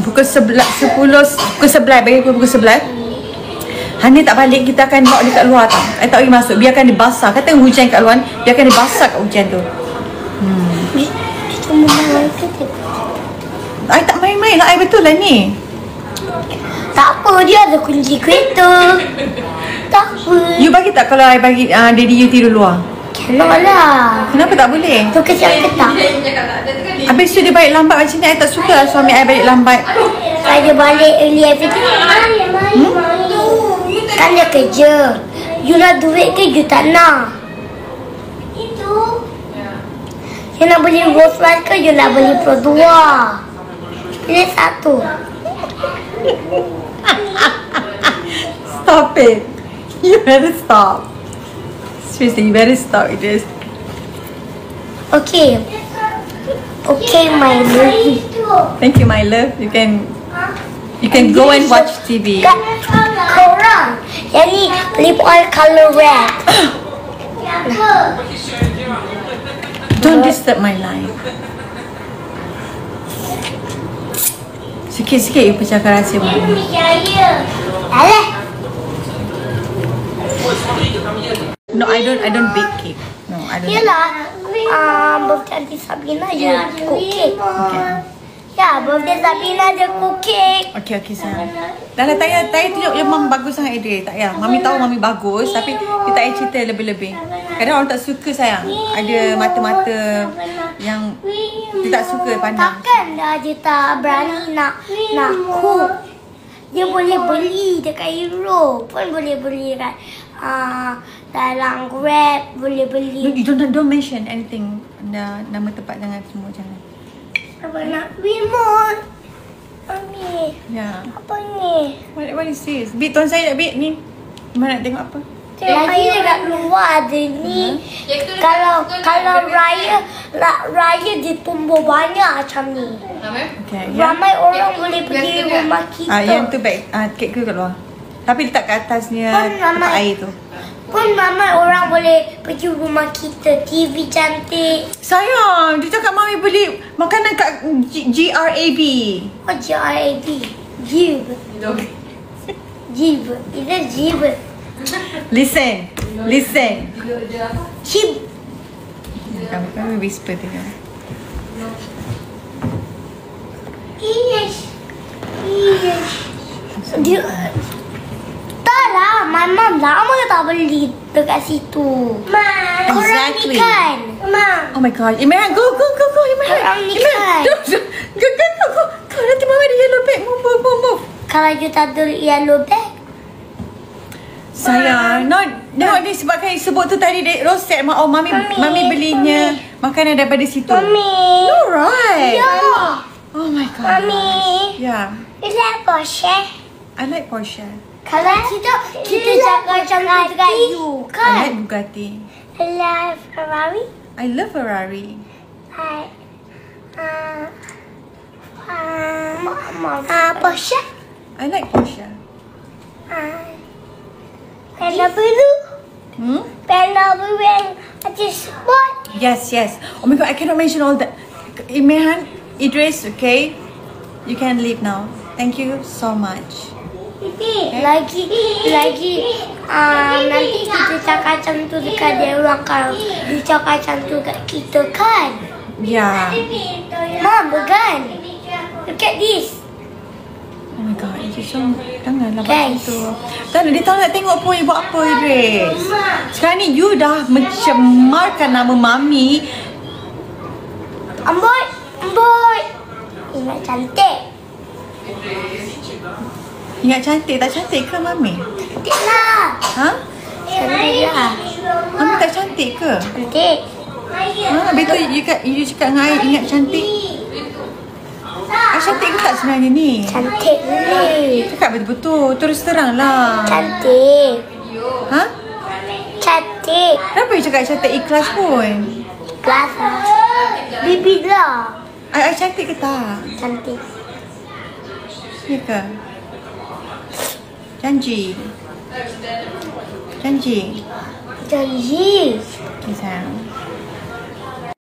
Pukul 11, bagi pukul 11. Hani tak balik, kita akan bawa dia kat luar tau. I tak pergi masuk, biarkan dia basah. Kata hujan kat luar, biarkan dia basah kat hujan tu. Cuma main ke dia? I tak main-main lah, I betul lah ni. Tak apa, dia ada kunci kereta. Tak apa. You bagi tak kalau I bagi daddy you tidur luar? Cannot lah. Kenapa tak boleh? Tu kecil ketak. Habis tu dia balik lambat macam ni, I tak suka lah suami I balik lambat. Saya balik early everything. Kan dia kerja. You nak duit ke you tak nak? Itu. You nak beli Rolls Royce ke you nak beli Pro 2? Pilih satu. Stop it. You better stop. Seriously, you better stop with this. Okay. Okay, my love. Thank you, my love. You can go and watch TV. Korang. Yang ni lip oil color red. Don't disturb my life. Sikit-sikit you pecahkan rahsia mami. Alah. No, I don't bake cake. No, I don't. Yelah, birthday Aunty Sabrina je cook cake. Okay. Ya, birthday Sabrina je cook cake. Okay, sayang. Dah lah, tak payah tunjuk yang mami bagus sangat Idris. Tak payah. Mami tahu mami bagus, tapi kita tak payah cerita lebih-lebih. Kadang orang tak suka sayang. Ada mata-mata yang dia tak suka pandang. Takkan dah dia tak berani nak cook. Dia boleh beli dekat Euro pun boleh beli kat dalam Grab boleh beli. Don't mention anything. Nama tempat jangan semua jangan. Apa nak remote? Mami. Ya. Apa ni? What is this? Bit tuan saya nak bit ni. Mana nak tengok apa? Lagi dekat luar ada ni. Kalau raya ditumbuh banyak macam ni. Okay, Ramai orang boleh pergi rumah kita. Yang tu baik. Kek ke kat luar. Tapi letak kat atasnya tempat air tu. Pun ramai orang boleh pergi rumah kita. TV cantik. Sayang, dia cakap mami beli makanan kat GRAB. Oh, GRAB. Jib. Jib. Itu jib. Listen. Jib. Kami whisper tengok. Yes. Dia tak lah, my mom lama tak beli dekat situ. Korang ni kan? Oh my god. Imran, go Imran. Korang ni kan? Go. Nanti mama ada yellow bag. Move. Kalau you tak ada yellow bag, sayang, tengok ni sebabkan sebut tu tadi Rosette. Mami belinya makanan daripada situ. Mami. No right. Ya. Oh my god. Mami. Yeah. You like Porsche? I like Porsche. Kalau kita jaga macam tu dekat you I kan? like Bugatti. I like Ferrari. I love Ferrari. Porsche. I like Porsche. Panda biru. Panda biru yang ada sport. Yes. Oh my god, I cannot mention all that. Imran, Idris, okay? You can leave now. Thank you so much. Lagi nanti kita cakap macam tu dekat dia orang kalau dia cakap macam tu dekat kita kan? Yeah. Mom, bukan. Look at this. Oh my god, Idris, janganlah buat Guys. itu. Tak ada, dia tak nak tengok pun you buat apa, Idris. Sekarang ni you dah mencemarkan nama mami. Amboi. Ingat cantik. Ingat cantik, tak cantik ke mami? Cantik lah. Ha? Cantik lah. Mami tak cantik ke? Cantik. Habis tu you cakap dengan I ingat cantik. I cantik ke tak sebenarnya ni? Cantik ni. Cakap betul-betul, terus terang lah. Cantik. Ha? Cantik. Kenapa you cakap cantik ikhlas pun? Kelas lah. Bibit lah. I cantik ke tak? Cantik. Ya ke? Janji. Janji. Okay sayang.